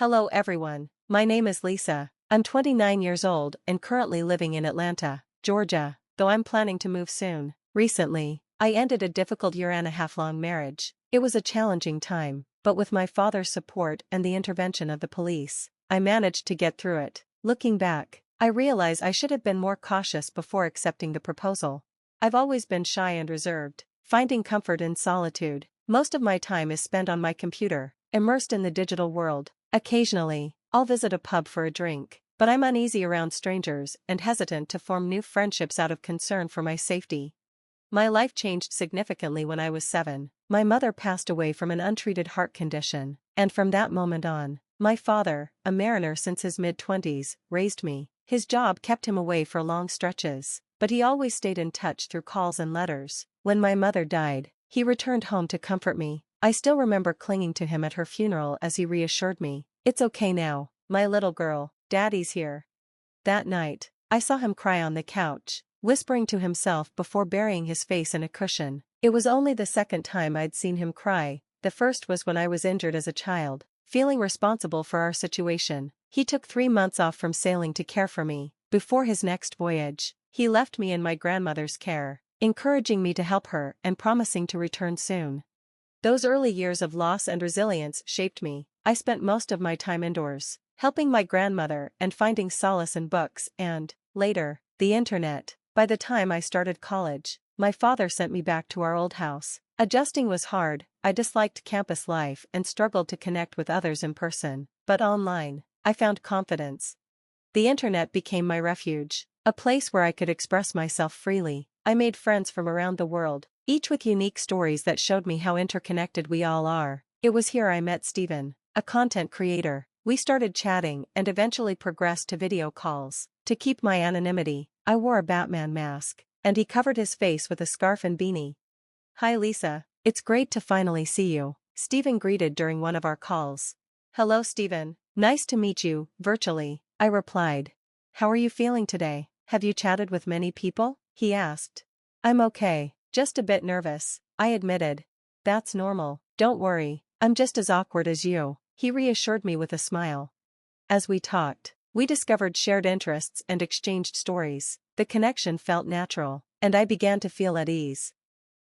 Hello everyone, my name is Lisa. I'm 29 years old and currently living in Atlanta, Georgia, though I'm planning to move soon. Recently, I ended a difficult year-and-a-half-long marriage. It was a challenging time, but with my father's support and the intervention of the police, I managed to get through it. Looking back, I realize I should have been more cautious before accepting the proposal. I've always been shy and reserved, finding comfort in solitude. Most of my time is spent on my computer, immersed in the digital world. Occasionally, I'll visit a pub for a drink, but I'm uneasy around strangers and hesitant to form new friendships out of concern for my safety. My life changed significantly when I was 7. My mother passed away from an untreated heart condition, and from that moment on, my father, a mariner since his mid-20s, raised me. His job kept him away for long stretches, but he always stayed in touch through calls and letters. When my mother died, he returned home to comfort me. I still remember clinging to him at her funeral as he reassured me, "It's okay now, my little girl, Daddy's here." That night, I saw him cry on the couch, whispering to himself before burying his face in a cushion. It was only the second time I'd seen him cry. The first was when I was injured as a child, feeling responsible for our situation. He took 3 months off from sailing to care for me. Before his next voyage, he left me in my grandmother's care, encouraging me to help her and promising to return soon. Those early years of loss and resilience shaped me. I spent most of my time indoors, helping my grandmother and finding solace in books and, later, the internet. By the time I started college, my father sent me back to our old house. Adjusting was hard. I disliked campus life and struggled to connect with others in person, but online, I found confidence. The internet became my refuge, a place where I could express myself freely. I made friends from around the world, each with unique stories that showed me how interconnected we all are. It was here I met Steven, a content creator. We started chatting and eventually progressed to video calls. To keep my anonymity, I wore a Batman mask, and he covered his face with a scarf and beanie. "Hi Lisa, it's great to finally see you," Steven greeted during one of our calls. "Hello Steven, nice to meet you, virtually," I replied. "How are you feeling today? Have you chatted with many people?" he asked. "I'm okay, just a bit nervous," I admitted. "That's normal, don't worry, I'm just as awkward as you," he reassured me with a smile. As we talked, we discovered shared interests and exchanged stories. The connection felt natural, and I began to feel at ease.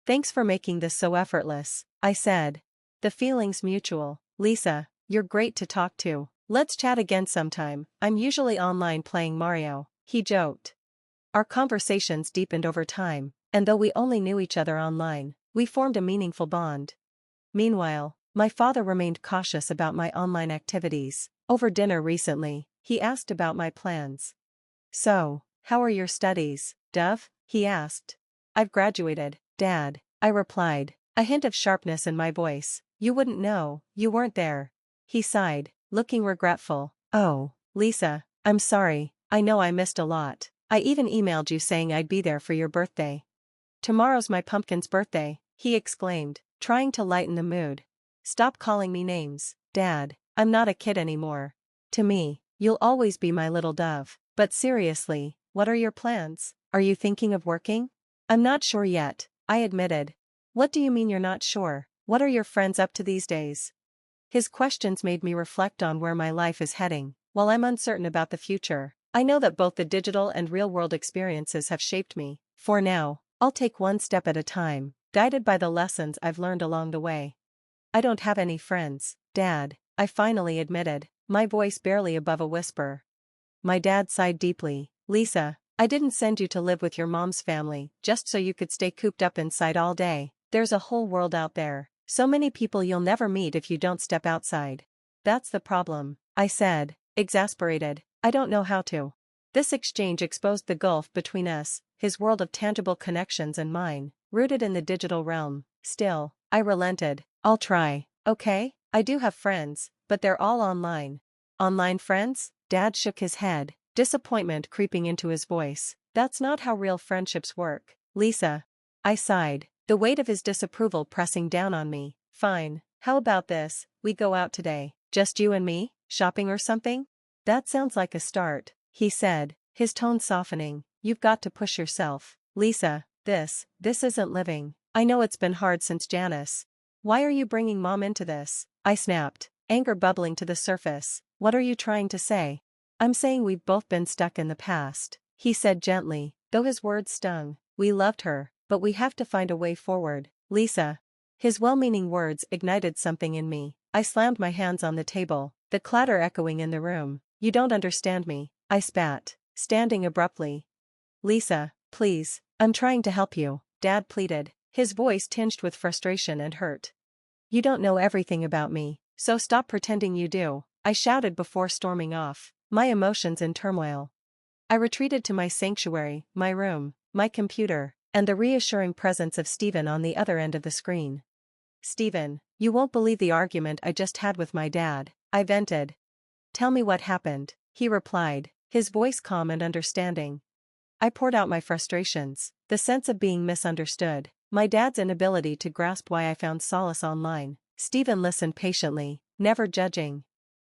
"Thanks for making this so effortless," I said. "The feeling's mutual, Lisa, you're great to talk to. Let's chat again sometime, I'm usually online playing Mario," he joked. Our conversations deepened over time, and though we only knew each other online, we formed a meaningful bond. Meanwhile, my father remained cautious about my online activities. Over dinner recently, he asked about my plans. "So, how are your studies, Dove?" he asked. "I've graduated, Dad," I replied, a hint of sharpness in my voice. "You wouldn't know, you weren't there." He sighed, looking regretful. "Oh, Lisa, I'm sorry, I know I missed a lot. I even emailed you saying I'd be there for your birthday." "Tomorrow's my pumpkin's birthday," he exclaimed, trying to lighten the mood. "Stop calling me names, Dad, I'm not a kid anymore. To me, you'll always be my little dove." "But seriously, what are your plans? Are you thinking of working?" "I'm not sure yet," I admitted. "What do you mean you're not sure? What are your friends up to these days?" His questions made me reflect on where my life is heading. While I'm uncertain about the future, I know that both the digital and real-world experiences have shaped me. For now, I'll take one step at a time, guided by the lessons I've learned along the way. "I don't have any friends, Dad," I finally admitted, my voice barely above a whisper. My dad sighed deeply. "Lisa, I didn't send you to live with your mom's family just so you could stay cooped up inside all day. There's a whole world out there, so many people you'll never meet if you don't step outside." "That's the problem," I said, exasperated. "I don't know how to." This exchange exposed the gulf between us, his world of tangible connections and mine, rooted in the digital realm. Still, I relented. "I'll try, okay? I do have friends, but they're all online." "Online friends?" Dad shook his head, disappointment creeping into his voice. "That's not how real friendships work, Lisa." I sighed, the weight of his disapproval pressing down on me. "Fine, how about this, we go out today, just you and me, shopping or something?" "That sounds like a start," he said, his tone softening. "You've got to push yourself, Lisa, this isn't living. I know it's been hard since Janice." "Why are you bringing Mom into this?" I snapped, anger bubbling to the surface. What are you trying to say? I'm saying we've both been stuck in the past, he said gently, though his words stung. We loved her, but we have to find a way forward, Lisa. His well-meaning words ignited something in me. I slammed my hands on the table, the clatter echoing in the room. You don't understand me, I spat, standing abruptly. Lisa, please, I'm trying to help you, Dad pleaded, his voice tinged with frustration and hurt. You don't know everything about me, so stop pretending you do, I shouted before storming off, my emotions in turmoil. I retreated to my sanctuary, my room, my computer, and the reassuring presence of Stephen on the other end of the screen. Stephen, you won't believe the argument I just had with my dad, I vented. Tell me what happened, he replied, his voice calm and understanding. I poured out my frustrations, the sense of being misunderstood, my dad's inability to grasp why I found solace online. Stephen listened patiently, never judging.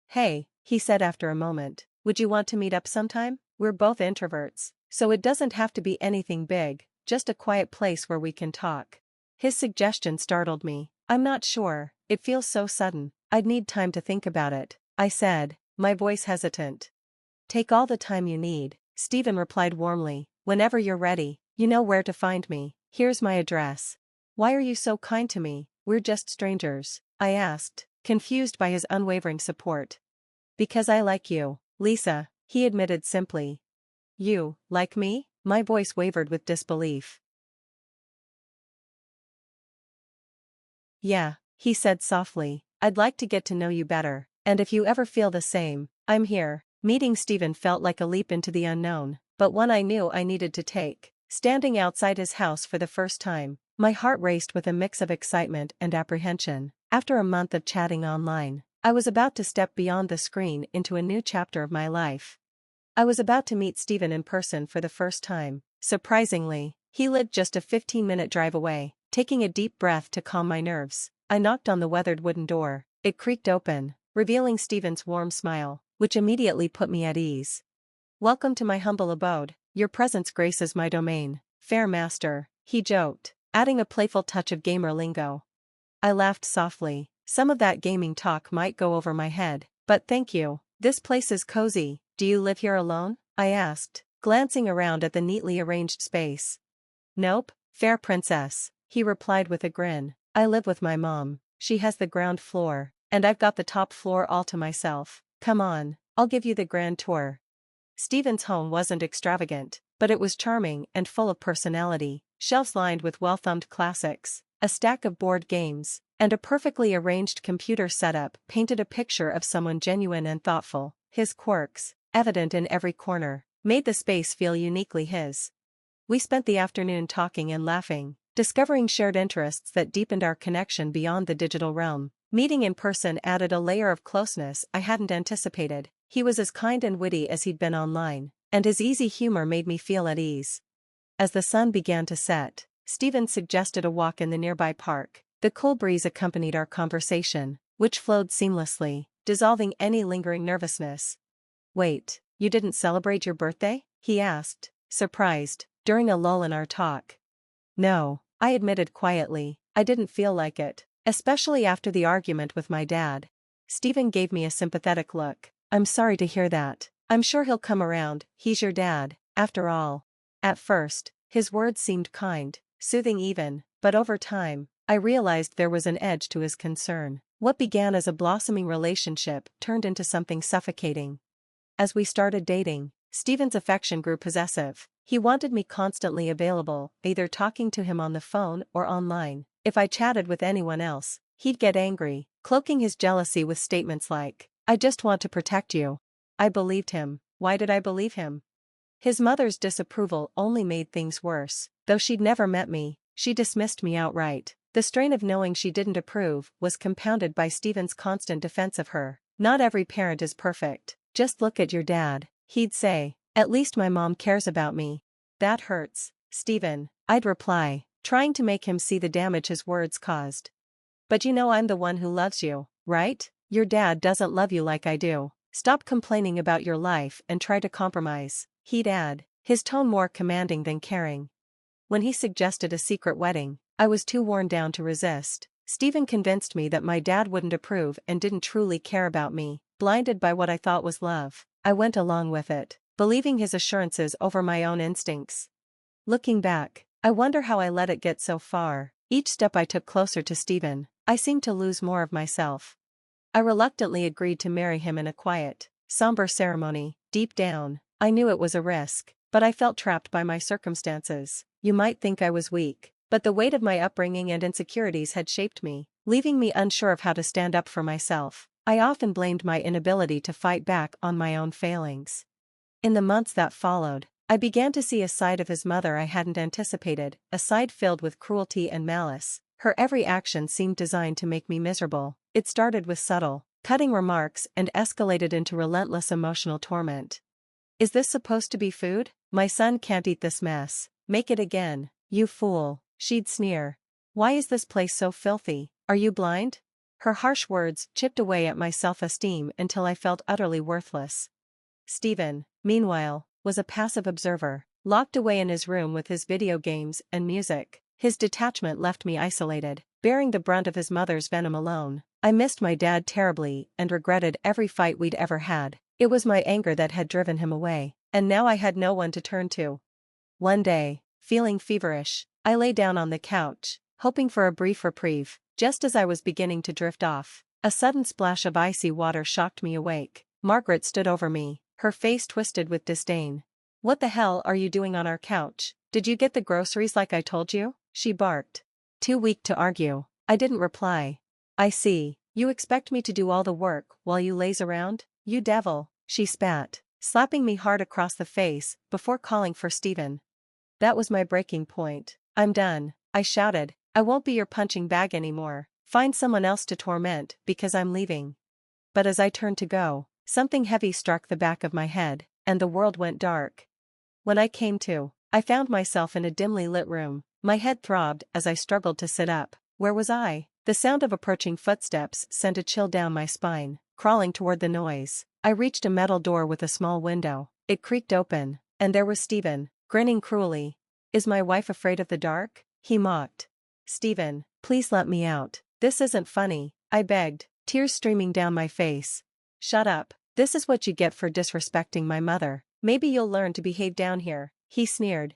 Hey, he said after a moment, would you want to meet up sometime? We're both introverts, so it doesn't have to be anything big, just a quiet place where we can talk. His suggestion startled me. I'm not sure, it feels so sudden, I'd need time to think about it, I said, my voice hesitant. Take all the time you need, Stephen replied warmly, whenever you're ready, you know where to find me, here's my address. Why are you so kind to me? We're just strangers, I asked, confused by his unwavering support. Because I like you, Lisa, he admitted simply. You, like me? My voice wavered with disbelief. Yeah, he said softly, I'd like to get to know you better, and if you ever feel the same, I'm here. Meeting Stephen felt like a leap into the unknown, but one I knew I needed to take. Standing outside his house for the first time, my heart raced with a mix of excitement and apprehension. After a month of chatting online, I was about to step beyond the screen into a new chapter of my life. I was about to meet Stephen in person for the first time. Surprisingly, he lived just a 15-minute drive away. Taking a deep breath to calm my nerves, I knocked on the weathered wooden door. It creaked open, revealing Stephen's warm smile, which immediately put me at ease. Welcome to my humble abode, your presence graces my domain, fair master, he joked, adding a playful touch of gamer lingo. I laughed softly. Some of that gaming talk might go over my head, but thank you, this place is cozy. Do you live here alone? I asked, glancing around at the neatly arranged space. Nope, fair princess, he replied with a grin. I live with my mom, she has the ground floor, and I've got the top floor all to myself. Come on, I'll give you the grand tour. Stephen's home wasn't extravagant, but it was charming and full of personality. Shelves lined with well-thumbed classics, a stack of board games, and a perfectly arranged computer setup painted a picture of someone genuine and thoughtful. His quirks, evident in every corner, made the space feel uniquely his. We spent the afternoon talking and laughing, discovering shared interests that deepened our connection beyond the digital realm. Meeting in person added a layer of closeness I hadn't anticipated. He was as kind and witty as he'd been online, and his easy humor made me feel at ease. As the sun began to set, Stephen suggested a walk in the nearby park. The cool breeze accompanied our conversation, which flowed seamlessly, dissolving any lingering nervousness. Wait, you didn't celebrate your birthday? He asked, surprised, during a lull in our talk. No, I admitted quietly, I didn't feel like it, especially after the argument with my dad. Stephen gave me a sympathetic look. I'm sorry to hear that. I'm sure he'll come around, he's your dad, after all. At first, his words seemed kind, soothing even, but over time, I realized there was an edge to his concern. What began as a blossoming relationship turned into something suffocating. As we started dating, Stephen's affection grew possessive. He wanted me constantly available, either talking to him on the phone or online. If I chatted with anyone else, he'd get angry, cloaking his jealousy with statements like, I just want to protect you. I believed him. Why did I believe him? His mother's disapproval only made things worse. Though she'd never met me, she dismissed me outright. The strain of knowing she didn't approve was compounded by Stephen's constant defense of her. Not every parent is perfect. Just look at your dad, he'd say. At least my mom cares about me. That hurts, Stephen, I'd reply, trying to make him see the damage his words caused. But you know I'm the one who loves you, right? Your dad doesn't love you like I do. Stop complaining about your life and try to compromise, he'd add, his tone more commanding than caring. When he suggested a secret wedding, I was too worn down to resist. Stephen convinced me that my dad wouldn't approve and didn't truly care about me. blinded by what I thought was love. I went along with it, believing his assurances over my own instincts. Looking back, I wonder how I let it get so far. Each step I took closer to Stephen, I seemed to lose more of myself. I reluctantly agreed to marry him in a quiet, somber ceremony. Deep down, I knew it was a risk, but I felt trapped by my circumstances. You might think I was weak, but the weight of my upbringing and insecurities had shaped me, leaving me unsure of how to stand up for myself. I often blamed my inability to fight back on my own failings. In the months that followed, I began to see a side of his mother I hadn't anticipated, a side filled with cruelty and malice. Her every action seemed designed to make me miserable. It started with subtle, cutting remarks and escalated into relentless emotional torment. "Is this supposed to be food? My son can't eat this mess. Make it again, you fool," she'd sneer. "Why is this place so filthy? Are you blind?" Her harsh words chipped away at my self-esteem until I felt utterly worthless. Stephen, meanwhile, was a passive observer, locked away in his room with his video games and music. His detachment left me isolated, bearing the brunt of his mother's venom alone. I missed my dad terribly and regretted every fight we'd ever had. It was my anger that had driven him away, and now I had no one to turn to. One day, feeling feverish, I lay down on the couch, hoping for a brief reprieve. Just as I was beginning to drift off, a sudden splash of icy water shocked me awake. Margaret stood over me, her face twisted with disdain. "What the hell are you doing on our couch? Did you get the groceries like I told you?" she barked. Too weak to argue, I didn't reply. "I see, you expect me to do all the work while you laze around? You devil," she spat, slapping me hard across the face before calling for Stephen. That was my breaking point. "I'm done," I shouted. "I won't be your punching bag anymore. Find someone else to torment because I'm leaving." But as I turned to go, something heavy struck the back of my head, and the world went dark. When I came to, I found myself in a dimly lit room. My head throbbed as I struggled to sit up. Where was I? The sound of approaching footsteps sent a chill down my spine. Crawling toward the noise, I reached a metal door with a small window. It creaked open, and there was Stephen, grinning cruelly. "Is my wife afraid of the dark?" he mocked. "Stephen, please let me out. This isn't funny," I begged, tears streaming down my face. "Shut up. This is what you get for disrespecting my mother. Maybe you'll learn to behave down here," he sneered.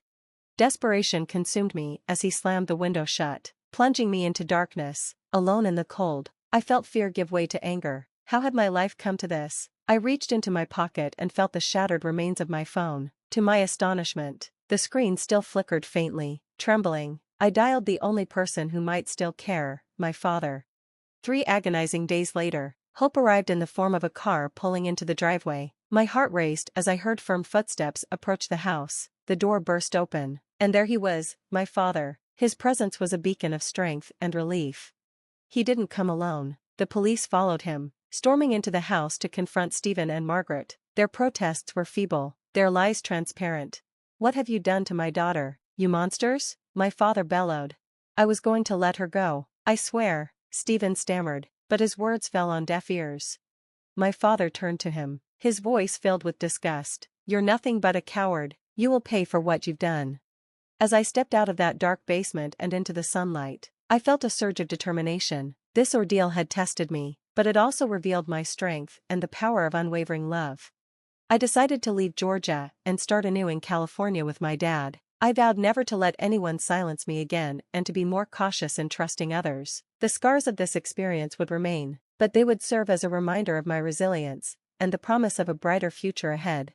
Desperation consumed me as he slammed the window shut, plunging me into darkness. Alone in the cold, I felt fear give way to anger. How had my life come to this? I reached into my pocket and felt the shattered remains of my phone. To my astonishment, the screen still flickered faintly. Trembling, I dialed the only person who might still care, my father. 3 agonizing days later, hope arrived in the form of a car pulling into the driveway. My heart raced as I heard firm footsteps approach the house. The door burst open, and there he was, my father. His presence was a beacon of strength and relief. He didn't come alone. The police followed him, storming into the house to confront Stephen and Margaret. Their protests were feeble, their lies transparent. "What have you done to my daughter, you monsters?" my father bellowed. "I was going to let her go, I swear," Stephen stammered, but his words fell on deaf ears. My father turned to him, his voice filled with disgust. "You're nothing but a coward. You will pay for what you've done." As I stepped out of that dark basement and into the sunlight, I felt a surge of determination. This ordeal had tested me, but it also revealed my strength and the power of unwavering love. I decided to leave Georgia and start anew in California with my dad. I vowed never to let anyone silence me again and to be more cautious in trusting others. The scars of this experience would remain, but they would serve as a reminder of my resilience and the promise of a brighter future ahead.